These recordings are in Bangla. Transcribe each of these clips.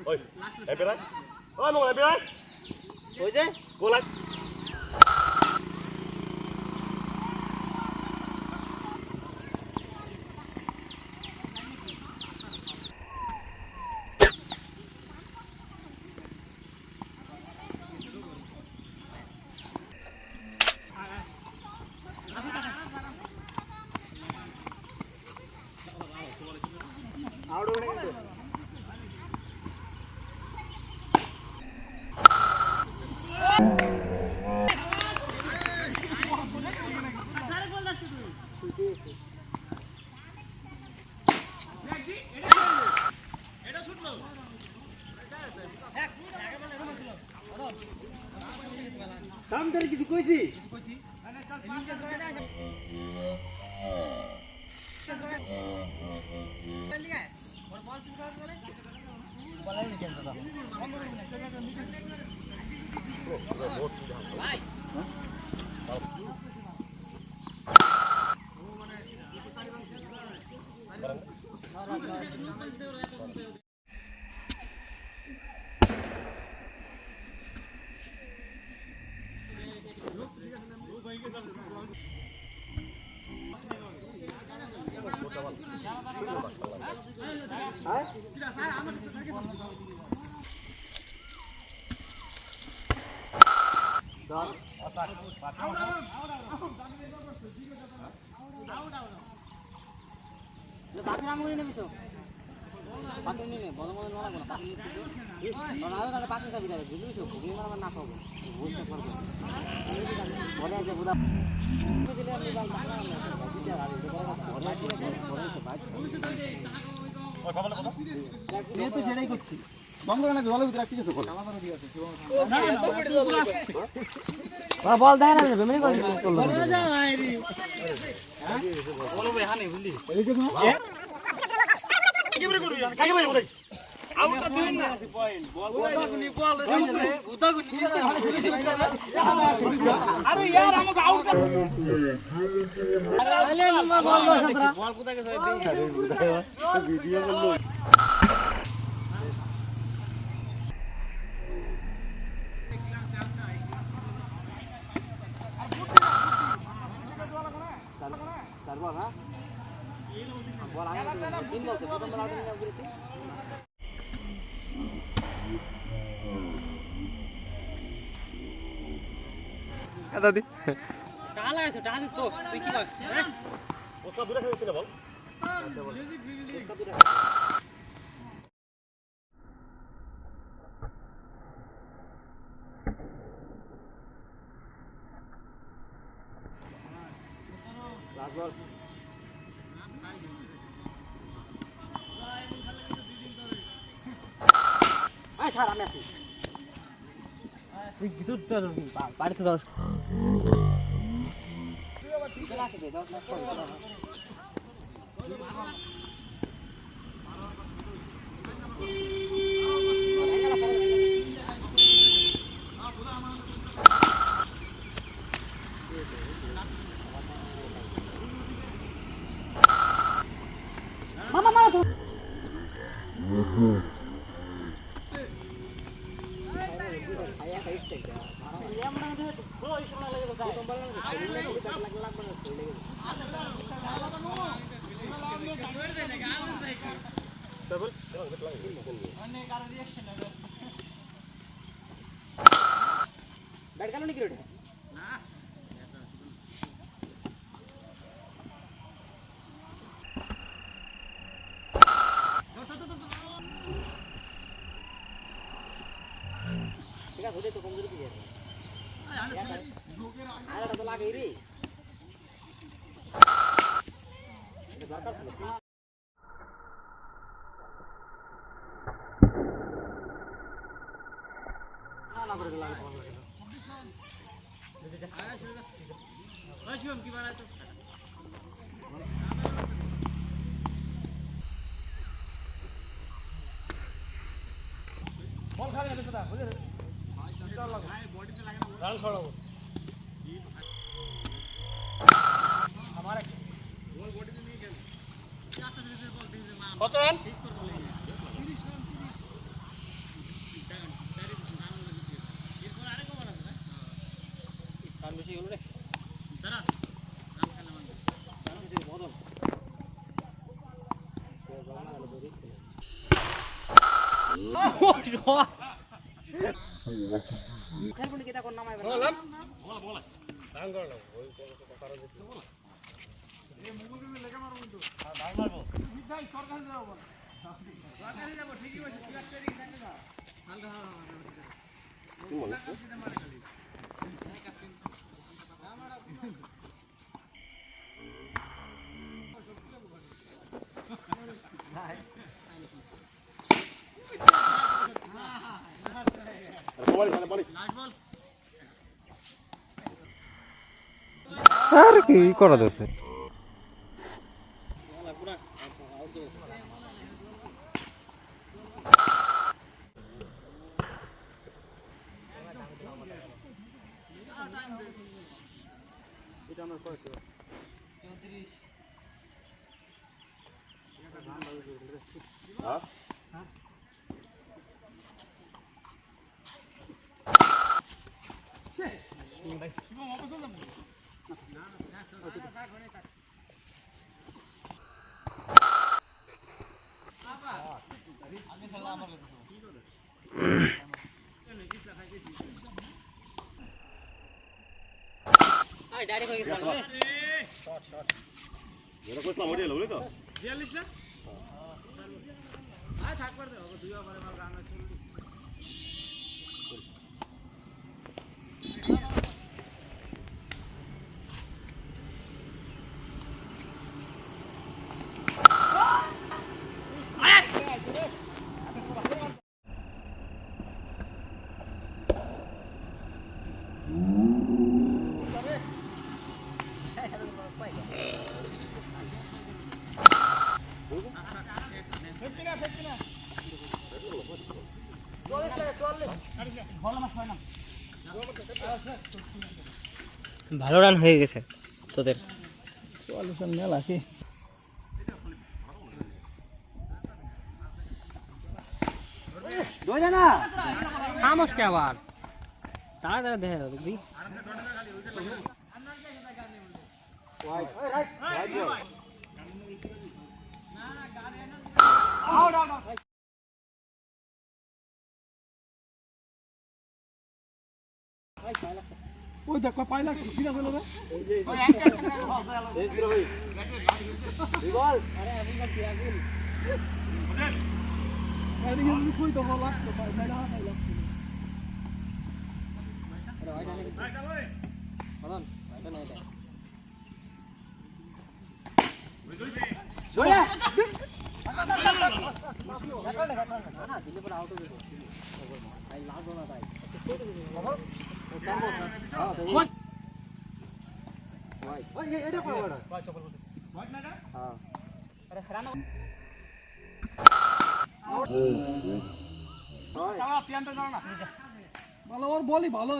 Ôi, em biết đấy. Ôi, mọi người biết đấy. Ôi chứ? Cô lại. কাম ধরে কিছু কইছি বাকি রাম করে নেবিস বাকি নিয়ে বড় বড় না লাগবে না বাকি তাহলে বাকি যাবি রে বুঝলিস ঘুরে মারা না খাবো বলতে পারবো বলে যে বুদা দিলে আমি বাল বাকি না দিতে আর এটা বড় ওই বাবা কথা এই তো সেটাই করছি গঙ্গা না জলের ভিতরে রাখতে গেছে বল ওরা বল দেয় না বেমনি করে বল যা আইরি বল ভাই হানি বুঝলি এই যে কি করে করবি কাকে ভাই বলে আউটটা দিন না পয়েন্ট বল উদাগুনি বল রে উদাগুনি আরে यार আমাকে আউট আরে নিমা বল দাও বল কোথায় গেছে ভিডিও করলো তারপর না বল আগে তিন বলতে প্রথম বল আউট নিয়ে গেছে দাদি টালা আছে টালি তো তুই কি কর হ্যাঁ ওটা দূরে খেলতে না বল রাজবল আয় স্যার আমি আছি তুই ভিতর তো বাড়িতে যাস আছে দে দাও মামা মামা बैठ गया नहीं किरोटे ना ठीक है होते तो कमजोरी की है आया तो लागे रे ये दरकार है ना ना कर लागे शिवम की बार है तो बॉल खा गया बेटा बुझे डर लगा हां बॉडी पे लगे ना डाल छोड़ो हमारा बॉल बॉडी पे नहीं खेल क्या समझ बॉल কত রান বেশি হলো রে বদল আর কি করা যাচ্ছে ডাইরেক্ট হয়ে গেছে এটা কইছলাম ওইটা লইলি তো 42 না আয় থাকবার দে হবে দুই ওভারে মাল রান আছে ভালো রান হয়ে গেছে তোদের 44 রান মেলা কি দোজা না খামোশ কে আবার তাড়াতাড়ি দেখে দাও দেখবি right right right out out out ওই দেখ পাইলা কিনা হলো রে ওই অ্যাঙ্কেল এই দিলো ভাই বল আরে আমি না কি আগুন আরে আমি কই তো হলো তো পাইলা পাইলা আরে ওই জানে বলন এটা নেই এটা জোরে না দিলে পরে আউট হয়ে যাবে ভাই লাগো না ভাই ভালো ওর বলি ভালো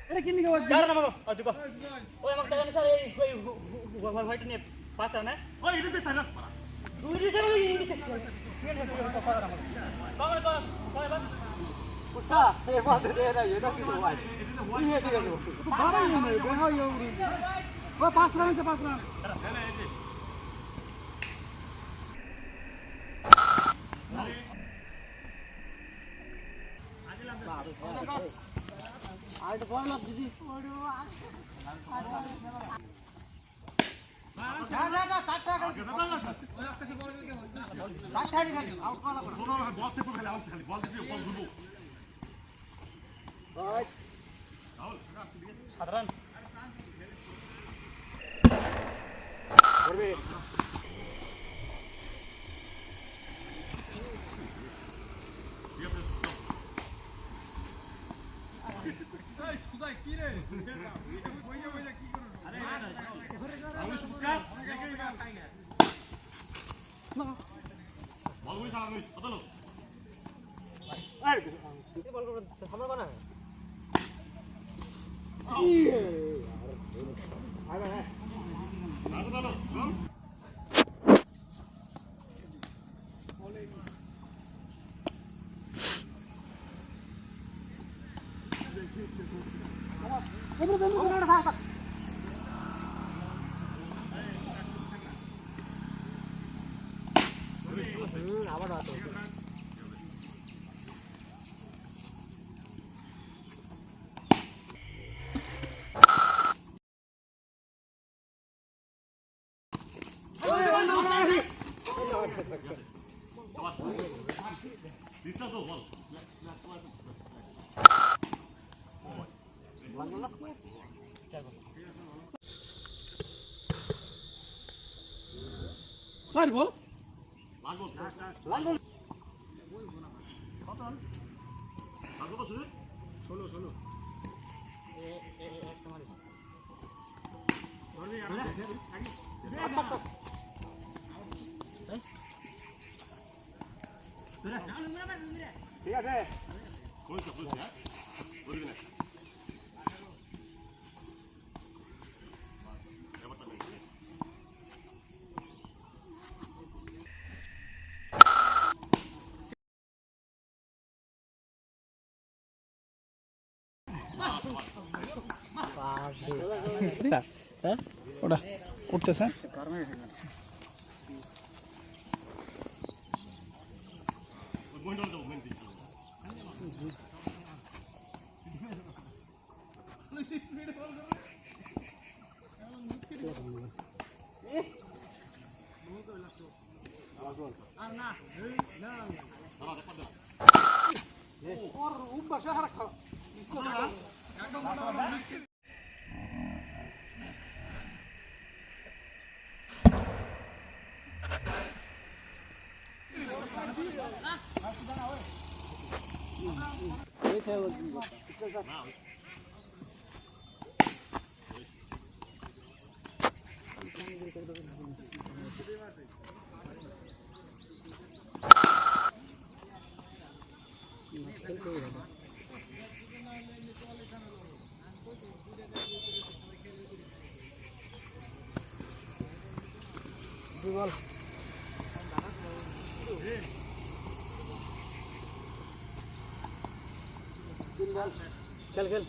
এটা কি নিকে যারা নামাবো দুকো ওই আমাকে টাকা স্যার এই হোয়াইট নিয়ে পাঁচটা না ওই এটা দে স্যার দুই দিছে ওই দিছে কমন কয় বাস উঠা এ বাদে রে না এটা কি হোয়াইট ওই ঠিক আছে তো বাড়াই না দেখাও ইউ ও পাঁচ রান আছে পাঁচ রান আর তো বল না দিদি সাধারণ বল করবে সামনে বানা আবার Side ball. ওটা উঠতেছে খেল খেল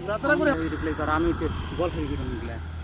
রাতরা করে রিপ্লাই কর আমি বল খেলি